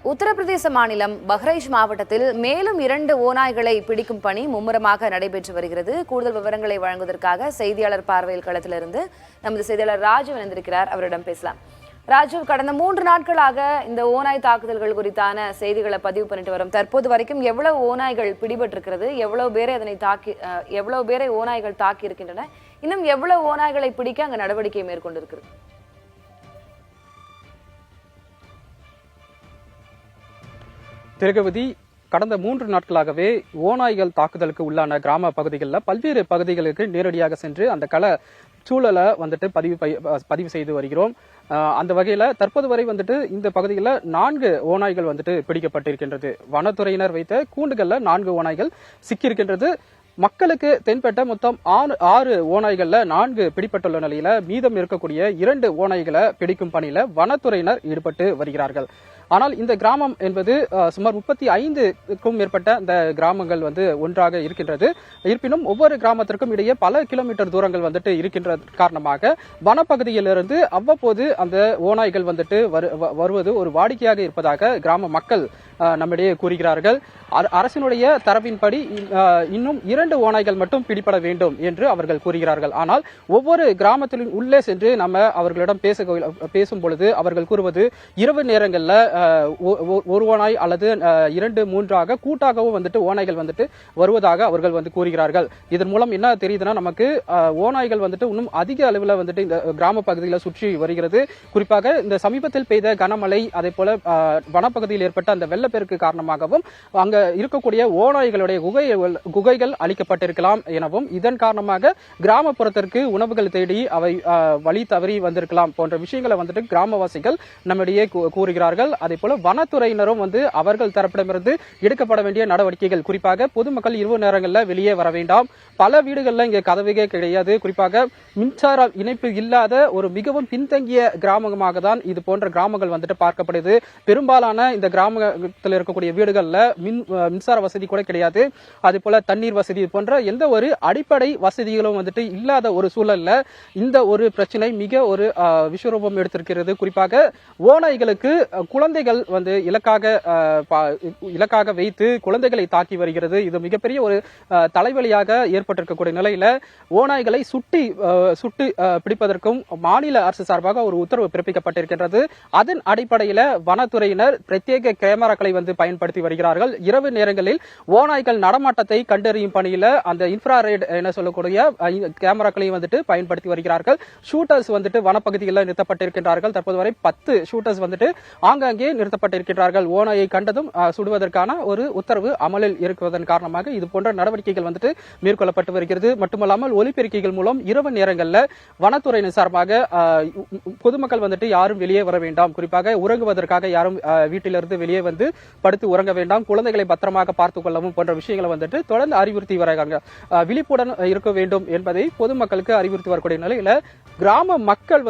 உத்தரப்பிரதேச மாநிலம் பஹ்ரைச் மாவட்டத்தில் மேலும் 2 ஓநாய்களை பிடிக்கும் பணி மும்முரமாக நடைபெற்று வருகிறது. கூடுதல் விவரங்களை வழங்குவதற்காக செய்தியாளர் பார்வையில் களத்திலிருந்து நமது செய்தியாளர் ராஜு இணைந்திருக்கிறார். அவரிடம் பேசலாம். ராஜு, கடந்த 3 நாட்களாக இந்த ஓநாய் தாக்குதல்கள் குறித்தான செய்திகளை பதிவு பண்ணிட்டு வரும். தற்போது வரைக்கும் எவ்வளவு ஓநாய்கள் பிடிபட்டிருக்கிறது, எவ்வளவு பேரை ஓநாய்கள் தாக்கி இருக்கின்றன, இன்னும் எவ்வளவு ஓநாய்களை பிடிக்க அங்கு நடவடிக்கை மேற்கொண்டிருக்கிறது? திலகவதி, கடந்த 3 நாட்களாகவே ஓநாய்கள் தாக்குதலுக்கு உள்ளான கிராம பகுதிகளில் பல்வேறு பகுதிகளுக்கு நேரடியாக சென்று அந்த கள சூழலை பதிவு செய்து வருகிறோம். அந்த வகையில் தற்போது வரை இந்த பகுதியில் 4 ஓநாய்கள் பிடிக்கப்பட்டிருக்கின்றது. வனத்துறையினர் வைத்த கூண்டுகளில் 4 ஓநாய்கள் சிக்கியிருக்கின்றது. மக்களுக்கு தென்பட்ட மொத்தம் 6 ஓநாய்கள்ல 4 பிடிப்பட்டுள்ள நிலையில மீதம் இருக்கக்கூடிய 2 ஓநாய்களை பிடிக்கும் பணியில வனத்துறையினர் ஈடுபட்டு வருகிறார்கள். ஆனால் இந்த கிராமம் என்பது சுமார் 35க்கும் மேற்பட்ட இந்த கிராமங்கள் ஒன்றாக இருக்கின்றது. இருப்பினும் ஒவ்வொரு கிராமத்திற்கும் இடையே பல கிலோமீட்டர் தூரங்கள் இருக்கின்ற காரணமாக வனப்பகுதியிலிருந்து அவ்வப்போது அந்த ஓநாய்கள் வருவது ஒரு வாடிக்கையாக இருப்பதாக கிராம மக்கள் நம்மிடையே கூறுகிறார்கள். அரசினுடைய தரவின்படி இன்னும் 2 ஓநாய்கள் மட்டும் பிடிபட வேண்டும் என்று அவர்கள் கூறுகிறார்கள். ஆனால் ஒவ்வொரு கிராமத்திலும் உள்ளே சென்று நம்ம அவர்களிடம் பேசும் பொழுது அவர்கள் கூறுவது இரவு நேரங்களில் 1 ஓநாய் அல்லது 2-3 கூட்டாகவும் ஓநாய்கள் வருவதாக அவர்கள் கூறுகிறார்கள். இதன் மூலம் என்ன தெரியுதுன்னா, நமக்கு ஓநாய்கள் இன்னும் அதிக அளவில் இந்த கிராம பகுதியில் சுற்றி வருகிறது. குறிப்பாக இந்த சமீபத்தில் பெய்த கனமழை, அதே போல வனப்பகுதியில் ஏற்பட்ட அந்த வெள்ளப்பெருக்கு காரணமாகவும் அங்க இருக்கக்கூடிய ஓநாய்களுடைய குகைகள் அளிக்கப்பட்டிருக்கலாம் எனவும், இதன் காரணமாக கிராமப்புறத்திற்கு உணவுகள் தேடி அவை வழி தவறி வந்திருக்கலாம் போன்ற விஷயங்களை கிராமவாசிகள் நம்மிடையே கூறுகிறார்கள். அதே போல வனத்துறையினரும் அவர்கள் தரப்பிடமிருந்து எடுக்கப்பட வேண்டிய நடவடிக்கைகள், குறிப்பாக பொதுமக்கள் இரவு நேரங்களில் வெளியே வர வேண்டாம். பல வீடுகளில் இங்கே கதவுகே கிடையாது. குறிப்பாக மின்சார இணைப்பு இல்லாத ஒரு மிகவும் பின்தங்கிய கிராமமாக தான் இது போன்ற கிராமங்கள் பார்க்கப்படுது. பெரும்பாலான இந்த கிராமத்தில் இருக்கக்கூடிய வீடுகளில் மின்சார வசதி கூட கிடையாது. அதே போல தண்ணீர் வசதி போன்ற எந்த ஒரு அடிப்படை வசதிகளும் இல்லாத ஒரு சூழல்ல இந்த ஒரு பிரச்சனை மிக ஒரு விஸ்வரூபம் எடுத்திருக்கிறது. குறிப்பாக ஓநாய்களுக்கு குழந்தைகள் இலக்காக வைத்து குழந்தைகளை தாக்கி வருகிறது. இது மிகப்பெரிய ஒரு தலைவலியாக ஏற்பட்டிருக்கக்கூடிய நிலையில ஓநாய்களை சுட்டு பிடிப்பதற்கும் மாநில அரசு சார்பாக ஒரு உத்தரவு பிறப்பிக்கப்பட்டிருக்கின்றது. அதன் அடிப்படையில் வனத்துறையினர் பிரத்யேக கேமராக்களை பயன்படுத்தி வருகிறார்கள். இரவு நேரங்களில் ஓநாய்கள் நடமாட்டத்தை கண்டறியும் பணியில அந்த இன்ஃப்ராரெட் என சொல்லக்கூடிய கேமராக்களையும் பயன்படுத்தி வருகிறார்கள். ஷூட்டர்ஸ் வனப்பகுதியில் நிறுத்தப்பட்டிருக்கின்றார்கள். தற்போது வரை 10 ஷூட்டர்ஸ் ஆங்காங்கே நிறுத்தப்பட்டிருக்கிறார்கள். ஓநாயை கண்டதும் சுடுவதற்கான ஒரு உத்தரவு அமலில் இருக்குவதன் காரணமாக இது போன்ற நடவடிக்கைகள் மேற்கொள்ளப்பட்டு வருகிறது. மட்டுமல்லாமல் ஒலிபெருக்கிகள் மூலம் இரவு நேரங்களில் வனத்துறையினர் சார்பாக பொதுமக்கள் யாரும் வெளியே வர வேண்டாம், குறிப்பாக உறங்குவதற்காக யாரும் வீட்டிலிருந்து வெளியே படுத்து உறங்க வேண்டாம், குழந்தைகளை பத்திரமாக பார்த்துக் கொள்ளவும் போன்ற விஷயங்களை தொடர்ந்து அறிவுறுத்தி வராங்க. விழிப்புடன் இருக்க வேண்டும் என்பதை பொதுமக்களுக்கு அறிவுறுத்தி வரக்கூடிய நிலையில கிராம மக்கள்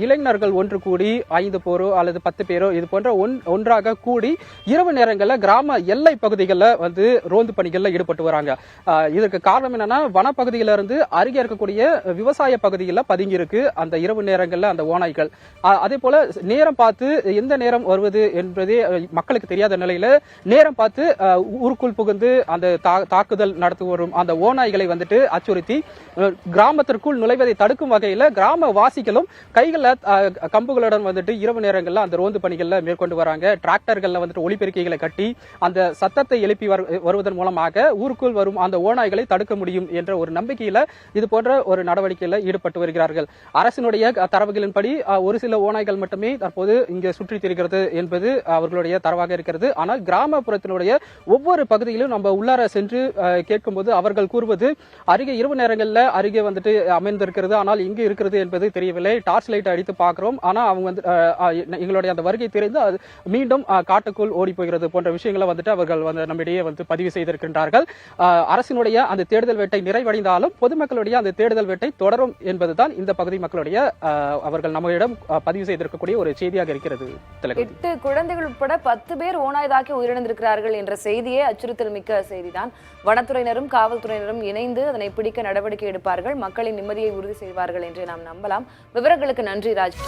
இளைஞர்கள் ஒன்று கூடி 5 பேரோ அல்லது 10 பேரோ இது போன்ற ஒன்றாக கூடி இரவு நேரங்களில் கிராம எல்லை பகுதிகளில் ரோந்து பணிகளில் ஈடுபட்டு வராங்க. இதற்கு காரணம் என்னன்னா, வனப்பகுதியிலிருந்து அருகே இருக்கக்கூடிய விவசாய பகுதிகளில் பதுங்கி இருக்கு அந்த இரவு நேரங்களில் அந்த ஓநாய்கள். அதே போல நேரம் பார்த்து எந்த நேரம் வருவது என்பதே மக்களுக்கு தெரியாத நிலையில நேரம் பார்த்து ஊருக்குள் புகுந்து அந்த தாக்குதல் நடத்தி வரும் அந்த ஓநாய்களை அச்சுறுத்தி கிராமத்திற்குள் நுழைவதை தடுக்கும் வகையில் கிராம வாசிகளும் கைகளில் கம்புகளுடன் இரவு நேரங்களில் அந்த ரோந்து பணிகள்ல மேற்கொண்டு வராங்க. டிராக்டர்கள்ல ஒலிபெருக்கிகளை கட்டி அந்த சத்தத்தை எழுப்பி வருவதன் மூலமாக ஊருக்குள் வரும் அந்த ஓநாய்களை தடுக்க முடியும் என்ற ஒரு நம்பிக்கையில இது போன்ற ஒரு நடவடிக்கையில ஈடுபட்டு வருகிறார்கள். அரசினுடைய தரவுகளின்படி ஒரு சில ஓநாய்கள் மட்டுமே தற்போது இங்கே சுற்றி திரிகிறது என்பது அவர்களுடைய தரவாக இருக்கிறது. ஆனால் கிராமப்புறத்தினுடைய ஒவ்வொரு பகுதியிலும் நம்ம உள்ளார சென்று கேட்கும்போது அவர்கள் கூறுவது அருகே இரவு நேரங்களில் அருகே அமைந்திருக்கிறது, ஆனால் எங்கு இருக்கிறது என்பது தெரியவில்லை. டார்ச் லைட் அடித்து பார்க்கிறோம், ஆனா அவங்க எங்களுடைய அந்த வருகை தெரிந்து மீண்டும் காட்டுக்குள் ஓடி போகிறது போன்ற விஷயங்களை அவர்கள் நம்மிடையே பதிவு செய்திருக்கின்றார்கள். அரசினுடைய அந்த தேடுதல் வேட்டை நிறைவடைந்தாலும் பொதுமக்களுடைய அந்த தேடுதல் வேட்டை தொடரும் என்பதுதான் இந்த பகுதி மக்களுடைய அவர்கள் நம்மிடம் பதிவு செய்திருக்கக்கூடிய ஒரு செய்தியாக இருக்கிறது. 8 குழந்தைகள் உட்பட 10 பேர் ஓநாய் தாக்கி உயிரிழந்திருக்கிறார்கள் என்ற செய்தியே அச்சுறுத்தல் மிக்க செய்திதான். வனத்துறையினரும் காவல்துறையினரும் இணைந்து அதனை பிடிக்க நடவடிக்கை எடுப்பார்கள், மக்களின் நிம்மதியை உறுதி செய்வார்கள் என்று நாம் நம்பலாம். விவரங்களுக்கு நன்றி ராஜ்.